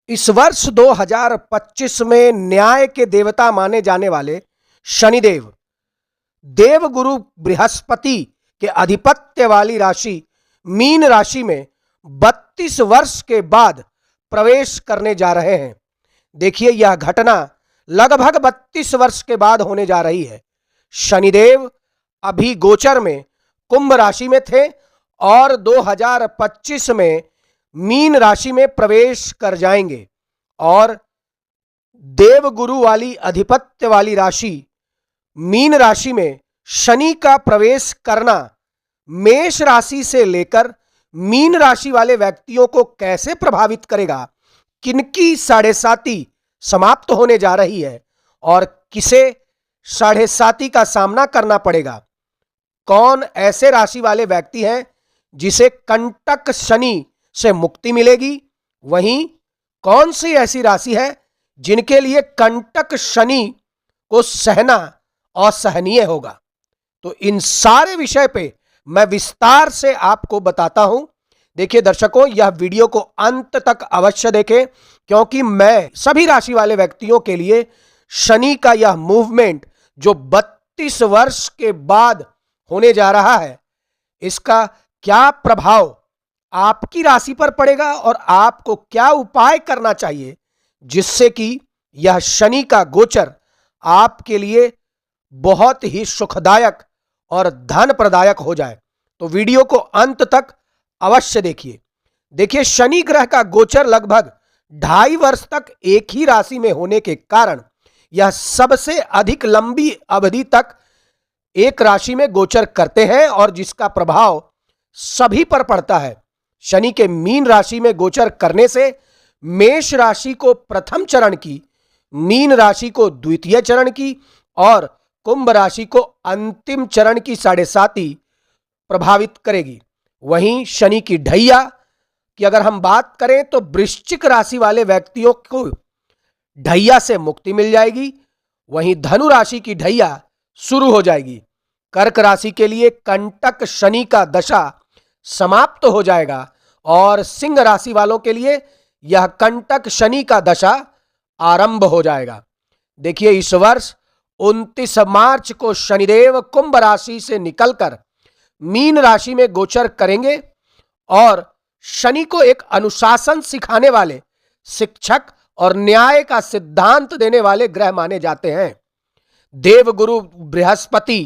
इस वर्ष 2025 में न्याय के देवता माने जाने वाले शनिदेव देवगुरु बृहस्पति के आधिपत्य वाली राशि मीन राशि में 32 वर्ष के बाद प्रवेश करने जा रहे हैं। देखिए, यह घटना लगभग 32 वर्ष के बाद होने जा रही है। शनिदेव अभी गोचर में कुंभ राशि में थे और 2025 में मीन राशि में प्रवेश कर जाएंगे और देवगुरु वाली आधिपत्य वाली राशि मीन राशि में शनि का प्रवेश करना मेष राशि से लेकर मीन राशि वाले व्यक्तियों को कैसे प्रभावित करेगा, किनकी साढ़े साती समाप्त होने जा रही है और किसे साढ़े साती का सामना करना पड़ेगा, कौन ऐसे राशि वाले व्यक्ति हैं जिसे कंटक शनि से मुक्ति मिलेगी, वहीं कौन सी ऐसी राशि है जिनके लिए कंटक शनि को सहना असहनीय होगा। तो इन सारे विषय पे मैं विस्तार से आपको बताता हूं। देखिए दर्शकों, यह वीडियो को अंत तक अवश्य देखें, क्योंकि मैं सभी राशि वाले व्यक्तियों के लिए शनि का यह मूवमेंट जो 32 वर्ष के बाद होने जा रहा है, इसका क्या प्रभाव आपकी राशि पर पड़ेगा और आपको क्या उपाय करना चाहिए जिससे कि यह शनि का गोचर आपके लिए बहुत ही सुखदायक और धन प्रदायक हो जाए। तो वीडियो को अंत तक अवश्य देखिए। देखिए, शनि ग्रह का गोचर लगभग 2.5 वर्ष तक एक ही राशि में होने के कारण यह सबसे अधिक लंबी अवधि तक एक राशि में गोचर करते हैं और जिसका प्रभाव सभी पर पड़ता है। शनि के मीन राशि में गोचर करने से मेष राशि को प्रथम चरण की, मीन राशि को द्वितीय चरण की और कुंभ राशि को अंतिम चरण की साढ़े साती प्रभावित करेगी। वहीं शनि की ढैया की अगर हम बात करें तो वृश्चिक राशि वाले व्यक्तियों को ढैया से मुक्ति मिल जाएगी। वहीं धनु राशि की ढैया शुरू हो जाएगी। कर्क राशि के लिए कंटक शनि का दशा समाप्त हो जाएगा और सिंह राशि वालों के लिए यह कंटक शनि का दशा आरंभ हो जाएगा। देखिए, इस वर्ष 29 मार्च को शनिदेव कुंभ राशि से निकलकर मीन राशि में गोचर करेंगे और शनि को एक अनुशासन सिखाने वाले, शिक्षक और न्याय का सिद्धांत देने वाले ग्रह माने जाते हैं। देवगुरु बृहस्पति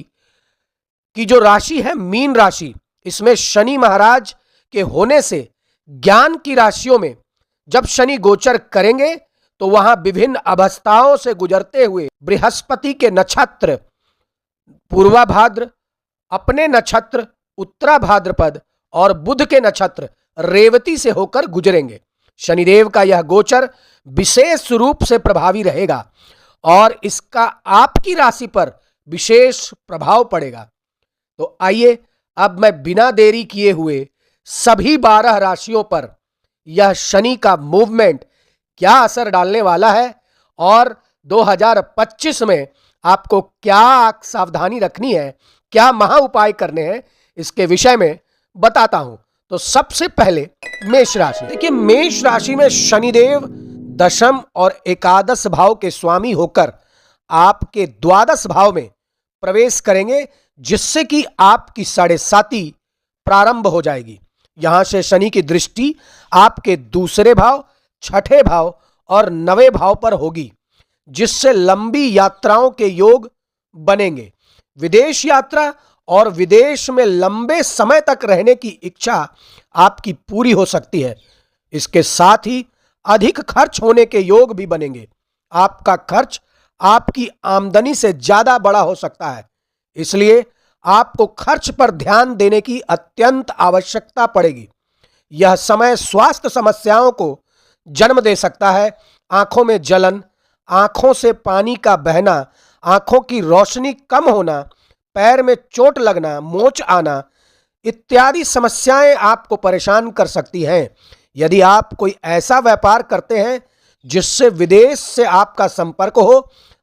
की जो राशि है मीन राशि, इसमें शनि महाराज के होने से ज्ञान की राशियों में जब शनि गोचर करेंगे तो वहां विभिन्न अवस्थाओं से गुजरते हुए बृहस्पति के नक्षत्र पूर्वा भाद्र, अपने नक्षत्र उत्तरा भाद्रपद और बुध के नक्षत्र रेवती से होकर गुजरेंगे। शनिदेव का यह गोचर विशेष रूप से प्रभावी रहेगा और इसका आपकी राशि पर विशेष प्रभाव पड़ेगा। तो आइए अब मैं बिना देरी किए हुए सभी 12 राशियों पर यह शनि का मूवमेंट क्या असर डालने वाला है और 2025 में आपको क्या सावधानी रखनी है, क्या महा उपाय करने हैं, इसके विषय में बताता हूं। तो सबसे पहले मेष राशि। देखिए, मेष राशि में शनिदेव दशम और एकादश भाव के स्वामी होकर आपके द्वादश भाव में प्रवेश करेंगे, जिससे कि आपकी साढ़े साती प्रारंभ हो जाएगी। यहां से शनि की दृष्टि आपके दूसरे भाव, छठे भाव और नवे भाव पर होगी, जिससे लंबी यात्राओं के योग बनेंगे। विदेश यात्रा और विदेश में लंबे समय तक रहने की इच्छा आपकी पूरी हो सकती है। इसके साथ ही अधिक खर्च होने के योग भी बनेंगे। आपका खर्च आपकी आमदनी से ज्यादा बड़ा हो सकता है, इसलिए आपको खर्च पर ध्यान देने की अत्यंत आवश्यकता पड़ेगी। यह समय स्वास्थ्य समस्याओं को जन्म दे सकता है। आंखों में जलन, आंखों से पानी का बहना, आंखों की रोशनी कम होना, पैर में चोट लगना, मोच आना इत्यादि समस्याएं आपको परेशान कर सकती हैं। यदि आप कोई ऐसा व्यापार करते हैं जिससे विदेश से आपका संपर्क हो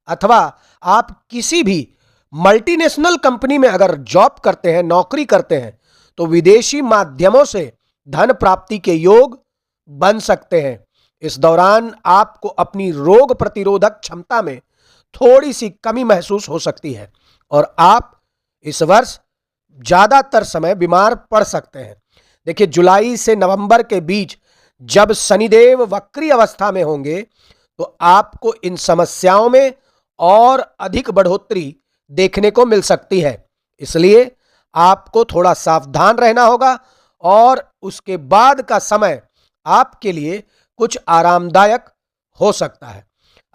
अथवा आप किसी भी मल्टीनेशनल कंपनी में अगर जॉब करते हैं, नौकरी करते हैं, तो विदेशी माध्यमों से धन प्राप्ति के योग बन सकते हैं। इस दौरान आपको अपनी रोग प्रतिरोधक क्षमता में थोड़ी सी कमी महसूस हो सकती है और आप इस वर्ष ज्यादातर समय बीमार पड़ सकते हैं। देखिए, जुलाई से नवंबर के बीच जब शनिदेव वक्री अवस्था में होंगे तो आपको इन समस्याओं में और अधिक बढ़ोतरी देखने को मिल सकती है। इसलिए आपको थोड़ा सावधान रहना होगा और उसके बाद का समय आपके लिए कुछ आरामदायक हो सकता है।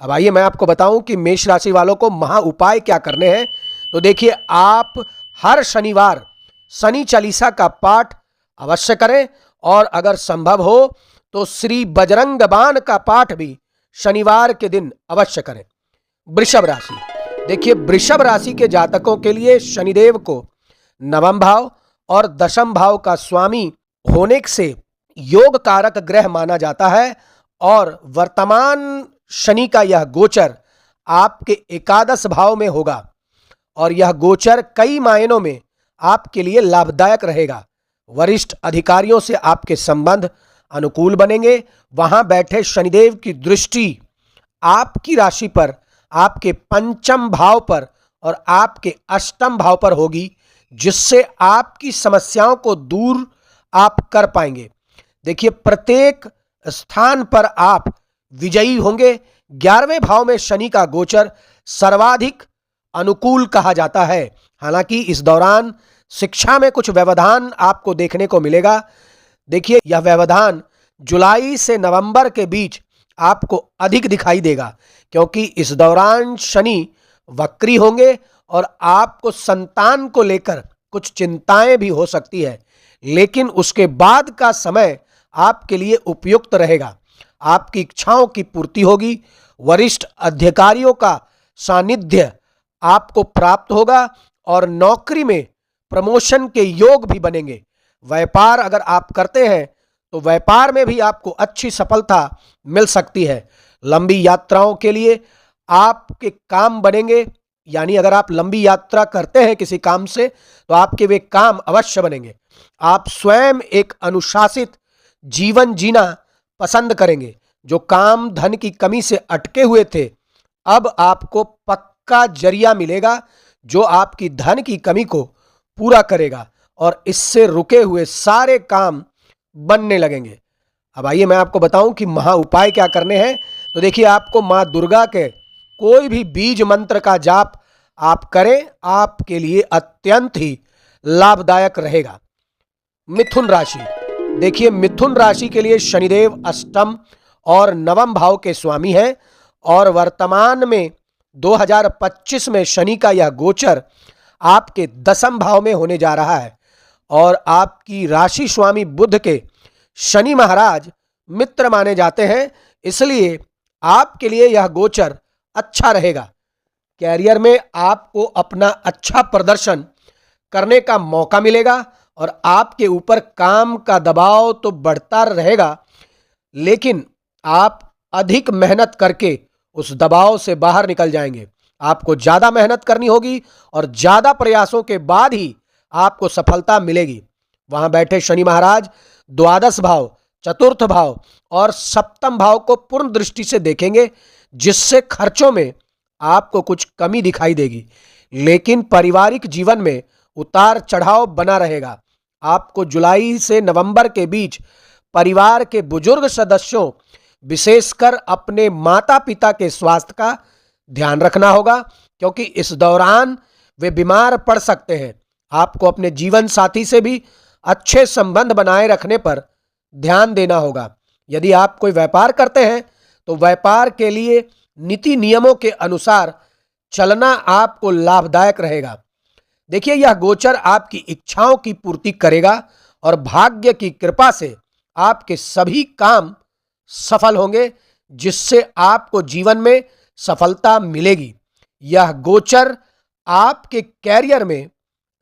अब आइए मैं आपको बताऊं कि मेष राशि वालों को महा उपाय क्या करने हैं। तो देखिए, आप हर शनिवार शनि चालीसा का पाठ अवश्य करें और अगर संभव हो तो श्री बजरंग बाण का पाठ भी शनिवार के दिन अवश्य करें। वृषभ राशि, देखिए वृषभ राशि के जातकों के लिए शनिदेव को नवम भाव और दशम भाव का स्वामी होने से योग कारक ग्रह माना जाता है और वर्तमान शनि का यह गोचर आपके एकादश भाव में होगा और यह गोचर कई मायनों में आपके लिए लाभदायक रहेगा। वरिष्ठ अधिकारियों से आपके संबंध अनुकूल बनेंगे। वहां बैठे शनिदेव की दृष्टि आपकी राशि पर, आपके पंचम भाव पर और आपके अष्टम भाव पर होगी, जिससे आपकी समस्याओं को दूर आप कर पाएंगे। देखिए, प्रत्येक स्थान पर आप विजयी होंगे। 11वें भाव में शनि का गोचर सर्वाधिक अनुकूल कहा जाता है। हालांकि इस दौरान शिक्षा में कुछ व्यवधान आपको देखने को मिलेगा। देखिए, यह व्यवधान जुलाई से नवंबर के बीच आपको अधिक दिखाई देगा, क्योंकि इस दौरान शनि वक्री होंगे और आपको संतान को लेकर कुछ चिंताएं भी हो सकती है, लेकिन उसके बाद का समय आपके लिए उपयुक्त रहेगा। आपकी इच्छाओं की पूर्ति होगी। वरिष्ठ अधिकारियों का सानिध्य आपको प्राप्त होगा और नौकरी में प्रमोशन के योग भी बनेंगे। व्यापार अगर आप करते हैं तो व्यापार में भी आपको अच्छी सफलता मिल सकती है। लंबी यात्राओं के लिए आपके काम बनेंगे, यानी अगर आप लंबी यात्रा करते हैं किसी काम से तो आपके वे काम अवश्य बनेंगे। आप स्वयं एक अनुशासित जीवन जीना पसंद करेंगे। जो काम धन की कमी से अटके हुए थे, अब आपको पक्का जरिया मिलेगा जो आपकी धन की कमी को पूरा करेगा और इससे रुके हुए सारे काम बनने लगेंगे। अब आइए मैं आपको बताऊं कि महा उपाय क्या करने हैं। तो देखिए, आपको मां दुर्गा के कोई भी बीज मंत्र का जाप आप करें, आपके लिए अत्यंत ही लाभदायक रहेगा। मिथुन राशि, देखिए मिथुन राशि के लिए शनिदेव अष्टम और नवम भाव के स्वामी हैं और वर्तमान में 2025 में शनि का यह गोचर आपके दसम भाव में होने जा रहा है और आपकी राशि स्वामी बुध के शनि महाराज मित्र माने जाते हैं। इसलिए आपके लिए यह गोचर अच्छा रहेगा। कैरियर में आपको अपना अच्छा प्रदर्शन करने का मौका मिलेगा और आपके ऊपर काम का दबाव तो बढ़ता रहेगा, लेकिन आप अधिक मेहनत करके उस दबाव से बाहर निकल जाएंगे। आपको ज्यादा मेहनत करनी होगी और ज्यादा प्रयासों के बाद ही आपको सफलता मिलेगी। वहां बैठे शनि महाराज द्वादश भाव, चतुर्थ भाव और सप्तम भाव को पूर्ण दृष्टि से देखेंगे, जिससे खर्चों में आपको कुछ कमी दिखाई देगी, लेकिन पारिवारिक जीवन में उतार चढ़ाव बना रहेगा। आपको जुलाई से नवंबर के बीच परिवार के बुजुर्ग सदस्यों, विशेषकर अपने माता पिता के स्वास्थ्य का ध्यान रखना होगा, क्योंकि इस दौरान वे बीमार पड़ सकते हैं। आपको अपने जीवन साथी से भी अच्छे संबंध बनाए रखने पर ध्यान देना होगा। यदि आप कोई व्यापार करते हैं तो व्यापार के लिए नीति नियमों के अनुसार चलना आपको लाभदायक रहेगा। देखिए, यह गोचर आपकी इच्छाओं की पूर्ति करेगा और भाग्य की कृपा से आपके सभी काम सफल होंगे, जिससे आपको जीवन में सफलता मिलेगी। यह गोचर आपके कैरियर में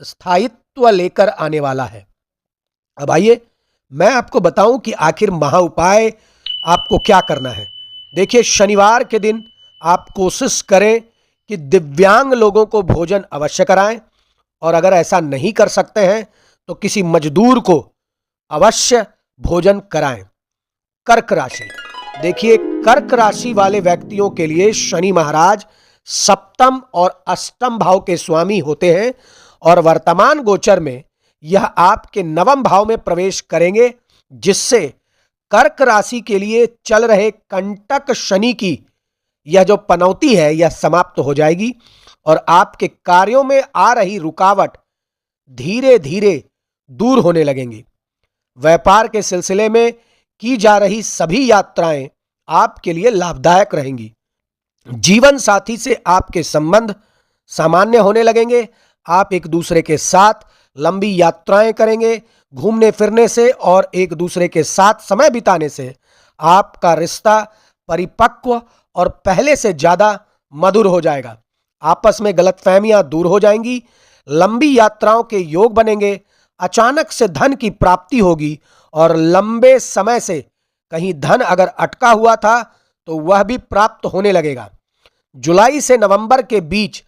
स्थायित्व लेकर आने वाला है। अब आइए मैं आपको बताऊं कि आखिर महा उपाय आपको क्या करना है। देखिए, शनिवार के दिन आप कोशिश करें कि दिव्यांग लोगों को भोजन अवश्य कराएं और अगर ऐसा नहीं कर सकते हैं तो किसी मजदूर को अवश्य भोजन कराएं। कर्क राशि, देखिए, कर्क राशि वाले व्यक्तियों के लिए शनि महाराज सप्तम और अष्टम भाव के स्वामी होते हैं और वर्तमान गोचर में यह आपके नवम भाव में प्रवेश करेंगे, जिससे कर्क राशि के लिए चल रहे कंटक शनि की यह जो पनौती है यह समाप्त हो जाएगी और आपके कार्यों में आ रही रुकावट धीरे धीरे दूर होने लगेंगी। व्यापार के सिलसिले में की जा रही सभी यात्राएं आपके लिए लाभदायक रहेंगी। जीवन साथी से आपके संबंध सामान्य होने लगेंगे। आप एक दूसरे के साथ लंबी यात्राएं करेंगे। घूमने फिरने से और एक दूसरे के साथ समय बिताने से आपका रिश्ता परिपक्व और पहले से ज्यादा मधुर हो जाएगा। आपस में गलतफहमियां दूर हो जाएंगी। लंबी यात्राओं के योग बनेंगे। अचानक से धन की प्राप्ति होगी और लंबे समय से कहीं धन अगर अटका हुआ था तो वह भी प्राप्त होने लगेगा। जुलाई से नवंबर के बीच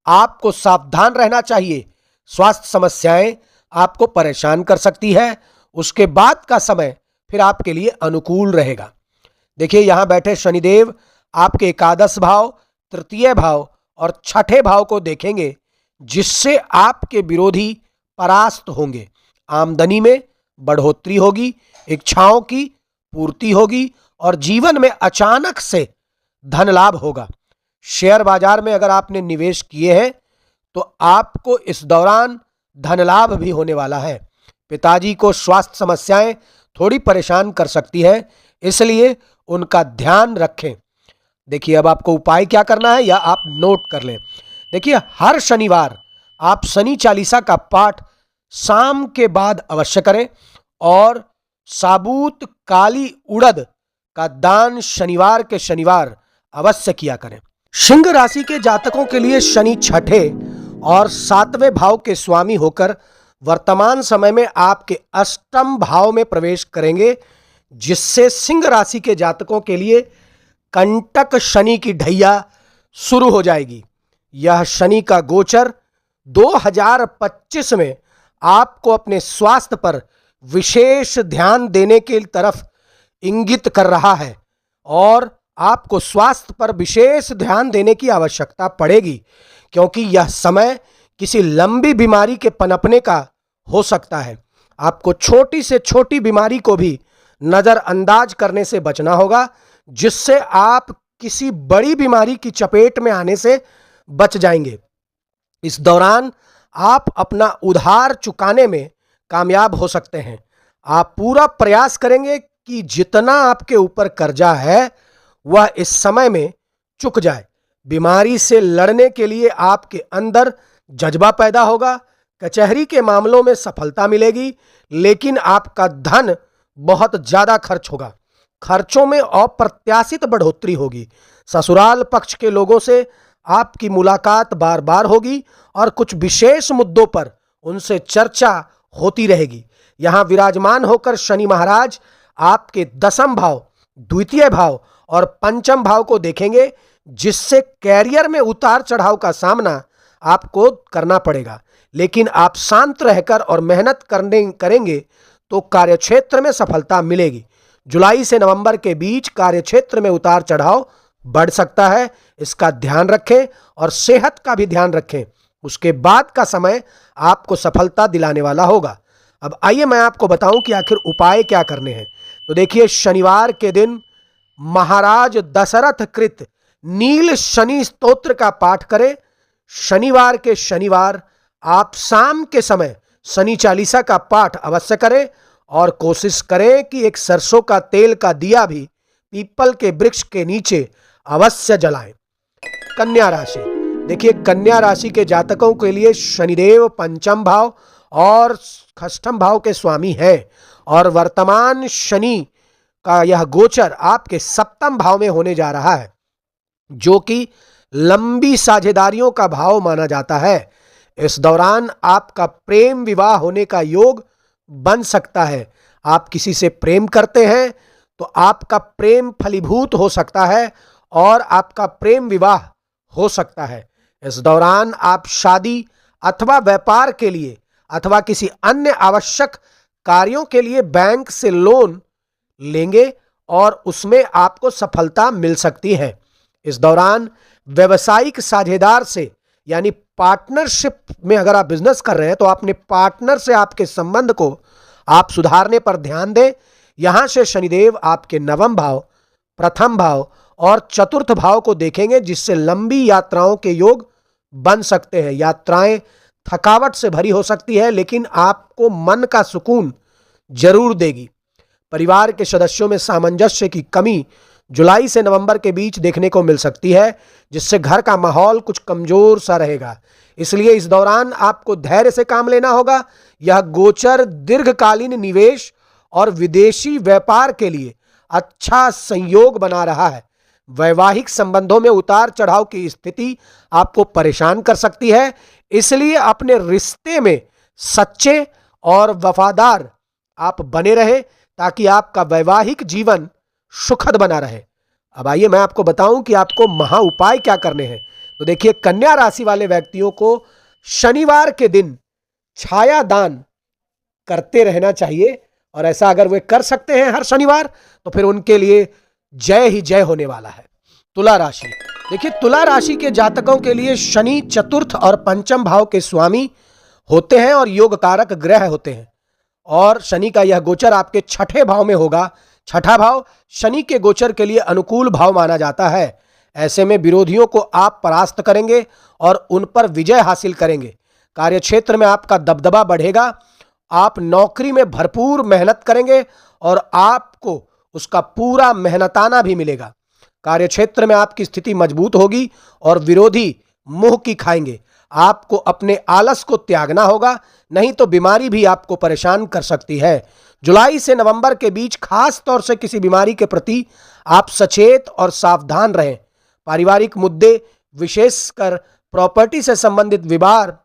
आपको सावधान रहना चाहिए। स्वास्थ्य समस्याएं आपको परेशान कर सकती है। उसके बाद का समय फिर आपके लिए अनुकूल रहेगा। देखिए, यहां बैठे शनिदेव आपके एकादश भाव, तृतीय भाव और छठे भाव को देखेंगे, जिससे आपके विरोधी परास्त होंगे। आमदनी में बढ़ोतरी होगी, इच्छाओं की पूर्ति होगी और जीवन में अचानक से धन लाभ होगा। शेयर बाजार में अगर आपने निवेश किए हैं तो आपको इस दौरान धन लाभ भी होने वाला है। पिताजी को स्वास्थ्य समस्याएं थोड़ी परेशान कर सकती है, इसलिए उनका ध्यान रखें। देखिए, अब आपको उपाय क्या करना है या आप नोट कर लें। देखिए, हर शनिवार आप शनि चालीसा का पाठ शाम के बाद अवश्य करें और साबुत काली उड़द का दान शनिवार के शनिवार अवश्य किया करें। सिंह राशि के जातकों के लिए शनि छठे और सातवें भाव के स्वामी होकर वर्तमान समय में आपके अष्टम भाव में प्रवेश करेंगे, जिससे सिंह राशि के जातकों के लिए कंटक शनि की ढैया शुरू हो जाएगी। यह शनि का गोचर 2025 में आपको अपने स्वास्थ्य पर विशेष ध्यान देने की तरफ इंगित कर रहा है और आपको स्वास्थ्य पर विशेष ध्यान देने की आवश्यकता पड़ेगी, क्योंकि यह समय किसी लंबी बीमारी के पनपने का हो सकता है। आपको छोटी से छोटी बीमारी को भी नजरअंदाज करने से बचना होगा, जिससे आप किसी बड़ी बीमारी की चपेट में आने से बच जाएंगे। इस दौरान आप अपना उधार चुकाने में कामयाब हो सकते हैं। आप पूरा प्रयास करेंगे कि जितना आपके ऊपर कर्जा है वह इस समय में चुक जाए। बीमारी से लड़ने के लिए आपके अंदर जज्बा पैदा होगा। कचहरी के मामलों में सफलता मिलेगी, लेकिन आपका धन बहुत ज्यादा खर्च होगा। खर्चों में अप्रत्याशित बढ़ोतरी होगी। ससुराल पक्ष के लोगों से आपकी मुलाकात बार बार होगी और कुछ विशेष मुद्दों पर उनसे चर्चा होती रहेगी। यहां विराजमान होकर शनि महाराज आपके दसम भाव, द्वितीय भाव और पंचम भाव को देखेंगे, जिससे कैरियर में उतार चढ़ाव का सामना आपको करना पड़ेगा। लेकिन आप शांत रहकर और मेहनत करेंगे तो कार्यक्षेत्र में सफलता मिलेगी। जुलाई से नवंबर के बीच कार्यक्षेत्र में उतार चढ़ाव बढ़ सकता है, इसका ध्यान रखें और सेहत का भी ध्यान रखें। उसके बाद का समय आपको सफलता दिलाने वाला होगा। अब आइए मैं आपको बताऊं कि आखिर उपाय क्या करने हैं। तो देखिए, शनिवार के दिन महाराज दशरथ कृत नील शनि स्तोत्र का पाठ करें। शनिवार के शनिवार आप शाम के समय शनि चालीसा का पाठ अवश्य करें और कोशिश करें कि एक सरसों का तेल का दिया भी पीपल के वृक्ष के नीचे अवश्य जलाएं। कन्या राशि, देखिए, कन्या राशि के जातकों के लिए शनिदेव पंचम भाव और षष्ठम भाव के स्वामी हैं और वर्तमान शनि का यह गोचर आपके सप्तम भाव में होने जा रहा है, जो कि लंबी साझेदारियों का भाव माना जाता है। इस दौरान आपका प्रेम विवाह होने का योग बन सकता है। आप किसी से प्रेम करते हैं तो आपका प्रेम फलीभूत हो सकता है और आपका प्रेम विवाह हो सकता है। इस दौरान आप शादी अथवा व्यापार के लिए अथवा किसी अन्य आवश्यक कार्यों के लिए बैंक से लोन लेंगे और उसमें आपको सफलता मिल सकती है। इस दौरान व्यवसायिक साझेदार से यानी पार्टनरशिप में अगर आप बिजनेस कर रहे हैं तो अपने पार्टनर से आपके संबंध को आप सुधारने पर ध्यान दें। यहां से शनिदेव आपके नवम भाव, प्रथम भाव और चतुर्थ भाव को देखेंगे, जिससे लंबी यात्राओं के योग बन सकते हैं। यात्राएं थकावट से भरी हो सकती है, लेकिन आपको मन का सुकून जरूर देगी। परिवार के सदस्यों में सामंजस्य की कमी जुलाई से नवंबर के बीच देखने को मिल सकती है, जिससे घर का माहौल कुछ कमजोर सा रहेगा। इसलिए इस दौरान आपको धैर्य से काम लेना होगा। यह गोचर दीर्घकालीन निवेश और विदेशी व्यापार के लिए अच्छा संयोग बना रहा है। वैवाहिक संबंधों में उतार चढ़ाव की स्थिति आपको परेशान कर सकती है, इसलिए अपने रिश्ते में सच्चे और वफादार आप बने रहें ताकि आपका वैवाहिक जीवन सुखद बना रहे। अब आइए मैं आपको बताऊं कि आपको महा उपाय क्या करने हैं। तो देखिए, कन्या राशि वाले व्यक्तियों को शनिवार के दिन छाया दान करते रहना चाहिए, और ऐसा अगर वे कर सकते हैं हर शनिवार तो फिर उनके लिए जय ही जय होने वाला है। तुला राशि, देखिए तुला राशि के जातकों के लिए शनि चतुर्थ और पंचम भाव के स्वामी होते हैं और योग कारक ग्रह होते हैं, और शनि का यह गोचर आपके छठे भाव में होगा। छठा भाव शनि के गोचर के लिए अनुकूल भाव माना जाता है। ऐसे में विरोधियों को आप परास्त करेंगे और उन पर विजय हासिल करेंगे। कार्यक्षेत्र में आपका दबदबा बढ़ेगा। आप नौकरी में भरपूर मेहनत करेंगे और आपको उसका पूरा मेहनताना भी मिलेगा। कार्यक्षेत्र में आपकी स्थिति मजबूत होगी और विरोधी मुंह की खाएंगे। आपको अपने आलस को त्यागना होगा, नहीं तो बीमारी भी आपको परेशान कर सकती है। जुलाई से नवंबर के बीच खास तौर से किसी बीमारी के प्रति आप सचेत और सावधान रहें। पारिवारिक मुद्दे, विशेषकर प्रॉपर्टी से संबंधित विवाद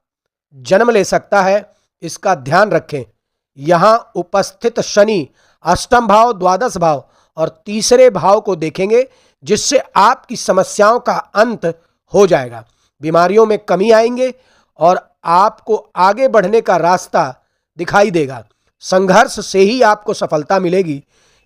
जन्म ले सकता है, इसका ध्यान रखें। यहां उपस्थित शनि अष्टम भाव, द्वादश भाव और तीसरे भाव को देखेंगे, जिससे आपकी समस्याओं का अंत हो जाएगा। बीमारियों में कमी आएंगे और आपको आगे बढ़ने का रास्ता दिखाई देगा। संघर्ष से ही आपको सफलता मिलेगी,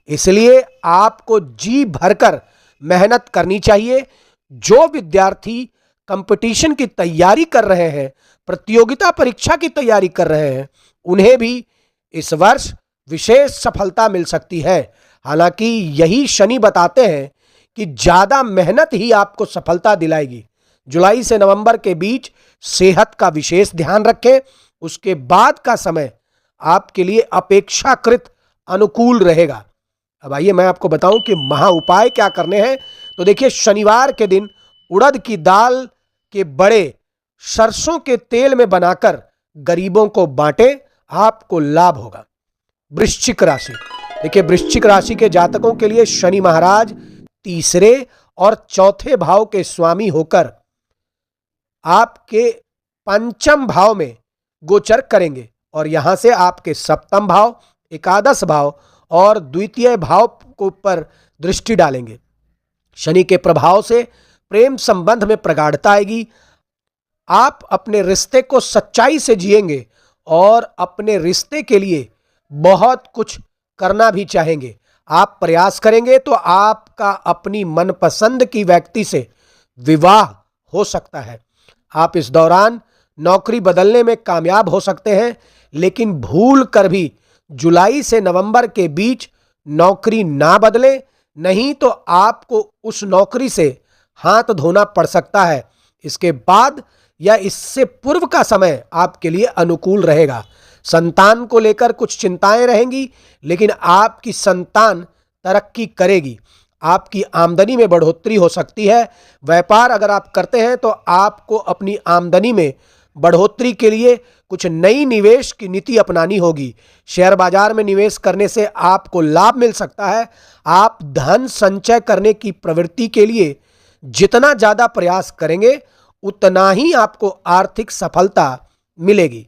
इसलिए आपको जी भरकर मेहनत करनी चाहिए। जो विद्यार्थी कंपटीशन की तैयारी कर रहे हैं, प्रतियोगिता परीक्षा की तैयारी कर रहे हैं, उन्हें भी इस वर्ष विशेष सफलता मिल सकती है। हालांकि यही शनि बताते हैं कि ज्यादा मेहनत ही आपको सफलता दिलाएगी। जुलाई से नवंबर के बीच सेहत का विशेष ध्यान रखें। उसके बाद का समय आपके लिए अपेक्षाकृत अनुकूल रहेगा। अब आइए मैं आपको बताऊं कि महा उपाय क्या करने हैं। तो देखिए, शनिवार के दिन उड़द की दाल के बड़े सरसों के तेल में बनाकर गरीबों को बांटें, आपको लाभ होगा। वृश्चिक राशि, देखिए वृश्चिक राशि के जातकों के लिए शनि महाराज तीसरे और चौथे भाव के स्वामी होकर आपके पंचम भाव में गोचर करेंगे और यहां से आपके सप्तम भाव, एकादश भाव और द्वितीय भाव को पर दृष्टि डालेंगे। शनि के प्रभाव से प्रेम संबंध में प्रगाढ़ता आएगी। आप अपने रिश्ते को सच्चाई से जिएंगे और अपने रिश्ते के लिए बहुत कुछ करना भी चाहेंगे। आप प्रयास करेंगे तो आपका अपनी मनपसंद की व्यक्ति से विवाह हो सकता है। आप इस दौरान नौकरी बदलने में कामयाब हो सकते हैं, लेकिन भूल कर भी जुलाई से नवंबर के बीच नौकरी ना बदलें, नहीं तो आपको उस नौकरी से हाथ धोना पड़ सकता है। इसके बाद या इससे पूर्व का समय आपके लिए अनुकूल रहेगा। संतान को लेकर कुछ चिंताएं रहेंगी, लेकिन आपकी संतान तरक्की करेगी। आपकी आमदनी में बढ़ोतरी हो सकती है। व्यापार अगर आप करते हैं तो आपको अपनी आमदनी में बढ़ोतरी के लिए कुछ नई निवेश की नीति अपनानी होगी। शेयर बाजार में निवेश करने से आपको लाभ मिल सकता है। आप धन संचय करने की प्रवृत्ति के लिए जितना ज्यादा प्रयास करेंगे, उतना ही आपको आर्थिक सफलता मिलेगी।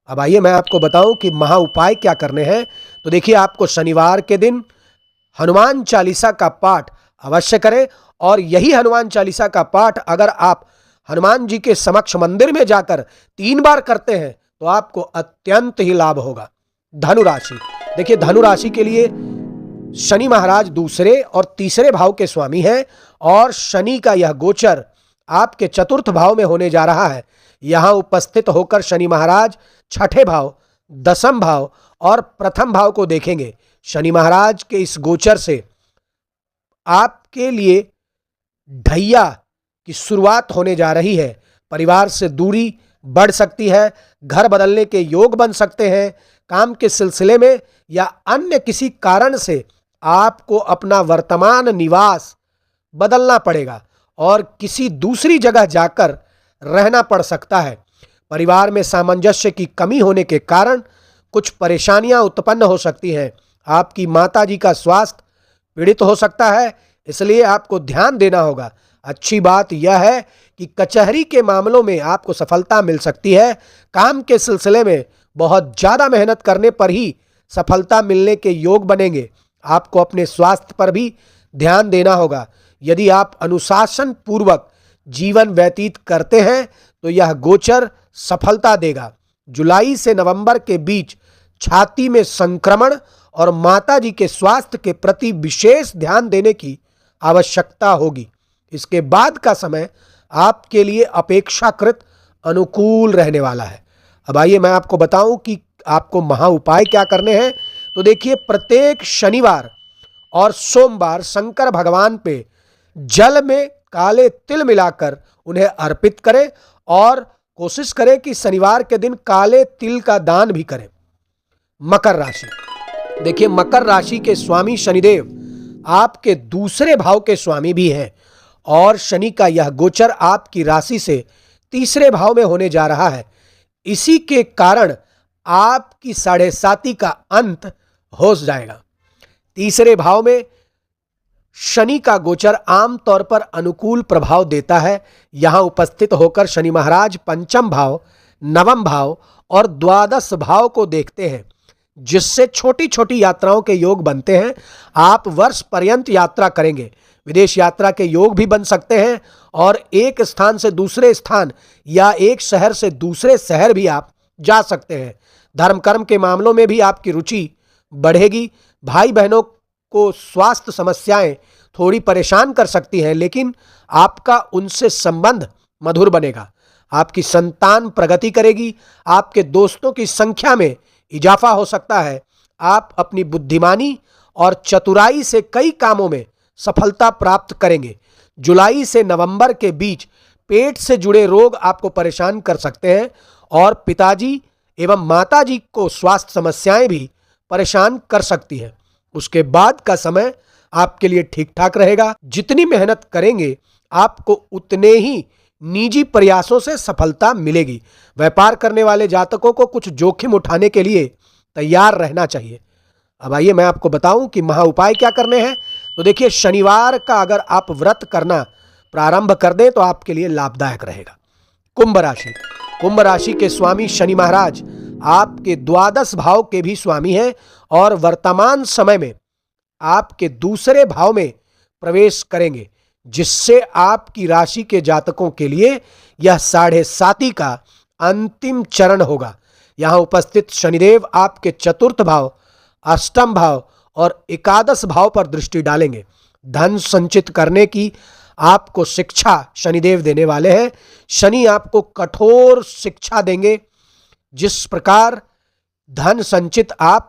अब आइए मैं आपको बताऊं कि महा उपाय क्या करने हैं। तो देखिए, आपको शनिवार के दिन हनुमान चालीसा का पाठ अवश्य करें, और यही हनुमान चालीसा का पाठ अगर आप हनुमान जी के समक्ष मंदिर में जाकर 3 बार करते हैं तो आपको अत्यंत ही लाभ होगा। धनु राशि, देखिए धनु राशि के लिए शनि महाराज दूसरे और तीसरे भाव के स्वामी हैं और शनि का यह गोचर आपके चतुर्थ भाव में होने जा रहा है। यहां उपस्थित होकर शनि महाराज छठे भाव, दसम भाव और प्रथम भाव को देखेंगे। शनि महाराज के इस गोचर से आपके लिए ढैया की शुरुआत होने जा रही है। परिवार से दूरी बढ़ सकती है, घर बदलने के योग बन सकते हैं, काम के सिलसिले में या अन्य किसी कारण से आपको अपना वर्तमान निवास बदलना पड़ेगा और किसी दूसरी जगह जाकर रहना पड़ सकता है। परिवार में सामंजस्य की कमी होने के कारण कुछ परेशानियां उत्पन्न हो सकती हैं। आपकी माताजी का स्वास्थ्य पीड़ित हो सकता है, इसलिए आपको ध्यान देना होगा। अच्छी बात यह है कि कचहरी के मामलों में आपको सफलता मिल सकती है। काम के सिलसिले में बहुत ज़्यादा मेहनत करने पर ही सफलता मिलने के योग बनेंगे। आपको अपने स्वास्थ्य पर भी ध्यान देना होगा। यदि आप अनुशासन पूर्वक जीवन व्यतीत करते हैं तो यह गोचर सफलता देगा। जुलाई से नवंबर के बीच छाती में संक्रमण और माताजी के स्वास्थ्य के प्रति विशेष ध्यान देने की आवश्यकता होगी। इसके बाद का समय आपके लिए अपेक्षाकृत अनुकूल रहने वाला है। अब आइए मैं आपको बताऊं कि आपको महा उपाय क्या करने हैं। तो देखिए, प्रत्येक शनिवार और सोमवार शंकर भगवान पे जल में काले तिल मिलाकर उन्हें अर्पित करें और कोशिश करें कि शनिवार के दिन काले तिल का दान भी करें। मकर राशि, देखिए मकर राशि के स्वामी शनिदेव आपके दूसरे भाव के स्वामी भी हैं और शनि का यह गोचर आपकी राशि से तीसरे भाव में होने जा रहा है। इसी के कारण आपकी 7.5 का अंत हो जाएगा। तीसरे भाव में शनि का गोचर आमतौर पर अनुकूल प्रभाव देता है। यहां उपस्थित होकर शनि महाराज पंचम भाव, नवम भाव और द्वादश भाव को देखते हैं, जिससे छोटी छोटी यात्राओं के योग बनते हैं। आप वर्ष पर्यंत यात्रा करेंगे। विदेश यात्रा के योग भी बन सकते हैं और एक स्थान से दूसरे स्थान या एक शहर से दूसरे शहर भी आप जा सकते हैं। धर्म कर्म के मामलों में भी आपकी रुचि बढ़ेगी। भाई बहनों को स्वास्थ्य समस्याएं थोड़ी परेशान कर सकती हैं, लेकिन आपका उनसे संबंध मधुर बनेगा। आपकी संतान प्रगति करेगी। आपके दोस्तों की संख्या में इजाफा हो सकता है। आप अपनी बुद्धिमानी और चतुराई से कई कामों में सफलता प्राप्त करेंगे। जुलाई से नवंबर के बीच पेट से जुड़े रोग आपको परेशान कर सकते हैं और पिताजी एवं माताजी को स्वास्थ्य समस्याएं भी परेशान कर सकती हैं। उसके बाद का समय आपके लिए ठीक ठाक रहेगा। जितनी मेहनत करेंगे आपको उतने ही निजी प्रयासों से सफलता मिलेगी। व्यापार करने वाले जातकों को कुछ जोखिम उठाने के लिए तैयार रहना चाहिए। अब आइए मैं आपको बताऊं कि महा उपाय क्या करने हैं। तो देखिए, शनिवार का अगर आप व्रत करना प्रारंभ कर दें तो आपके लिए लाभदायक रहेगा। कुंभ राशि, कुंभ राशि के स्वामी शनि महाराज आपके द्वादश भाव के भी स्वामी हैं और वर्तमान समय में आपके दूसरे भाव में प्रवेश करेंगे, जिससे आपकी राशि के जातकों के लिए यह 7.5 का अंतिम चरण होगा। यहां उपस्थित शनिदेव आपके चतुर्थ भाव, अष्टम भाव और एकादश भाव पर दृष्टि डालेंगे। धन संचित करने की आपको शिक्षा शनिदेव देने वाले हैं। शनि आपको कठोर शिक्षा देंगे जिस प्रकार धन संचित आप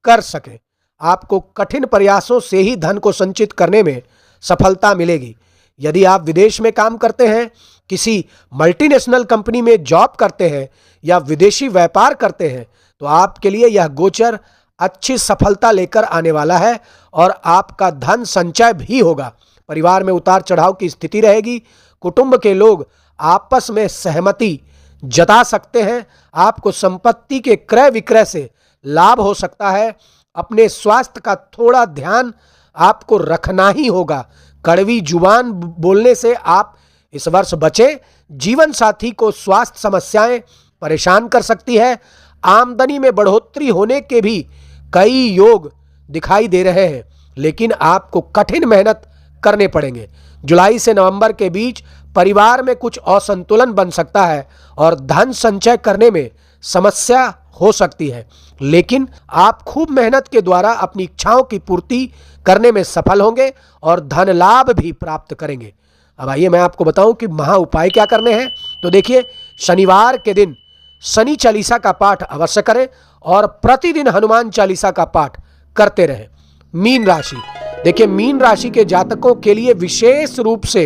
कर सकें। आपको कठिन प्रयासों से ही धन को संचित करने में सफलता मिलेगी। यदि आप विदेश में काम करते हैं, किसी मल्टीनेशनल कंपनी में जॉब करते हैं या विदेशी व्यापार करते हैं, तो आपके लिए यह गोचर अच्छी सफलता लेकर आने वाला है और आपका धन संचय भी होगा। परिवार में उतार चढ़ाव की स्थिति रहेगी। कुटुंब के लोग आपस में सहमति जता सकते हैं। आपको संपत्ति के क्रय विक्रय से लाभ हो सकता है। अपने स्वास्थ्य का थोड़ा ध्यान आपको रखना ही होगा। कड़वी जुबान बोलने से आप इस वर्ष बचें। जीवन साथी को स्वास्थ्य समस्याएं परेशान कर सकती है। आमदनी में बढ़ोतरी होने के भी कई योग दिखाई दे रहे हैं, लेकिन आपको कठिन मेहनत करने पड़ेंगे। जुलाई से नवंबर के बीच परिवार में कुछ असंतुलन बन सकता है और धन संचय करने में समस्या हो सकती है, लेकिन आप खूब मेहनत के द्वारा अपनी इच्छाओं की पूर्ति करने में सफल होंगे और धन लाभ भी प्राप्त करेंगे। अब आइए मैं आपको बताऊं कि महा उपाय क्या करने हैं। तो देखिए, शनिवार के दिन शनि चालीसा का पाठ अवश्य करें और प्रतिदिन हनुमान चालीसा का पाठ करते रहें। मीन राशि, देखिए मीन राशि के जातकों के लिए विशेष रूप से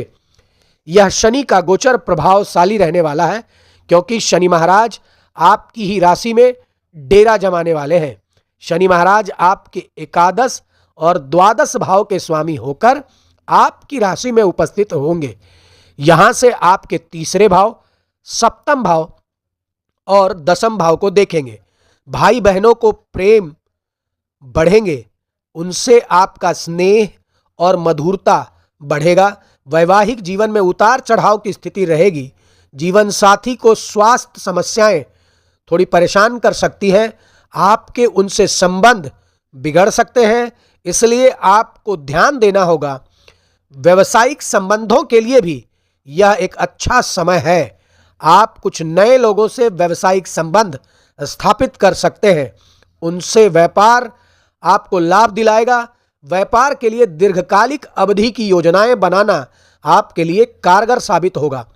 यह शनि का गोचर प्रभावशाली रहने वाला है, क्योंकि शनि महाराज आपकी ही राशि में डेरा जमाने वाले हैं। शनि महाराज आपके एकादश और द्वादश भाव के स्वामी होकर आपकी राशि में उपस्थित होंगे। यहां से आपके तीसरे भाव, सप्तम भाव और दसम भाव को देखेंगे। भाई बहनों को प्रेम बढ़ेंगे, उनसे आपका स्नेह और मधुरता बढ़ेगा। वैवाहिक जीवन में उतार चढ़ाव की स्थिति रहेगी। जीवन साथी को स्वास्थ्य समस्याएं थोड़ी परेशान कर सकती है। आपके उनसे संबंध बिगड़ सकते हैं, इसलिए आपको ध्यान देना होगा। व्यवसायिक संबंधों के लिए भी यह एक अच्छा समय है। आप कुछ नए लोगों से व्यवसायिक संबंध स्थापित कर सकते हैं, उनसे व्यापार आपको लाभ दिलाएगा। व्यापार के लिए दीर्घकालिक अवधि की योजनाएं बनाना आपके लिए कारगर साबित होगा।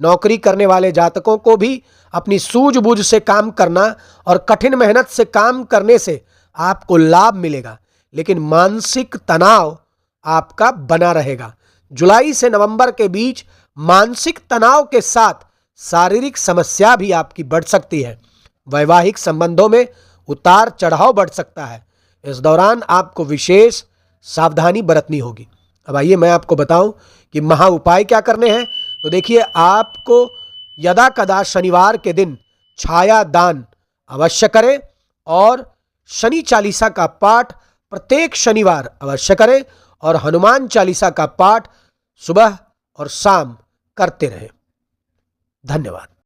नौकरी करने वाले जातकों को भी अपनी सूझबूझ से काम करना और कठिन मेहनत से काम करने से आपको लाभ मिलेगा, लेकिन मानसिक तनाव आपका बना रहेगा। जुलाई से नवंबर के बीच मानसिक तनाव के साथ शारीरिक समस्या भी आपकी बढ़ सकती है। वैवाहिक संबंधों में उतार चढ़ाव बढ़ सकता है। इस दौरान आपको विशेष सावधानी बरतनी होगी। अब आइए मैं आपको बताऊं कि महा उपाय क्या करने हैं। तो देखिए, आपको यदा कदा शनिवार के दिन छाया दान अवश्य करें और शनि चालीसा का पाठ प्रत्येक शनिवार अवश्य करें और हनुमान चालीसा का पाठ सुबह और शाम करते रहें। धन्यवाद।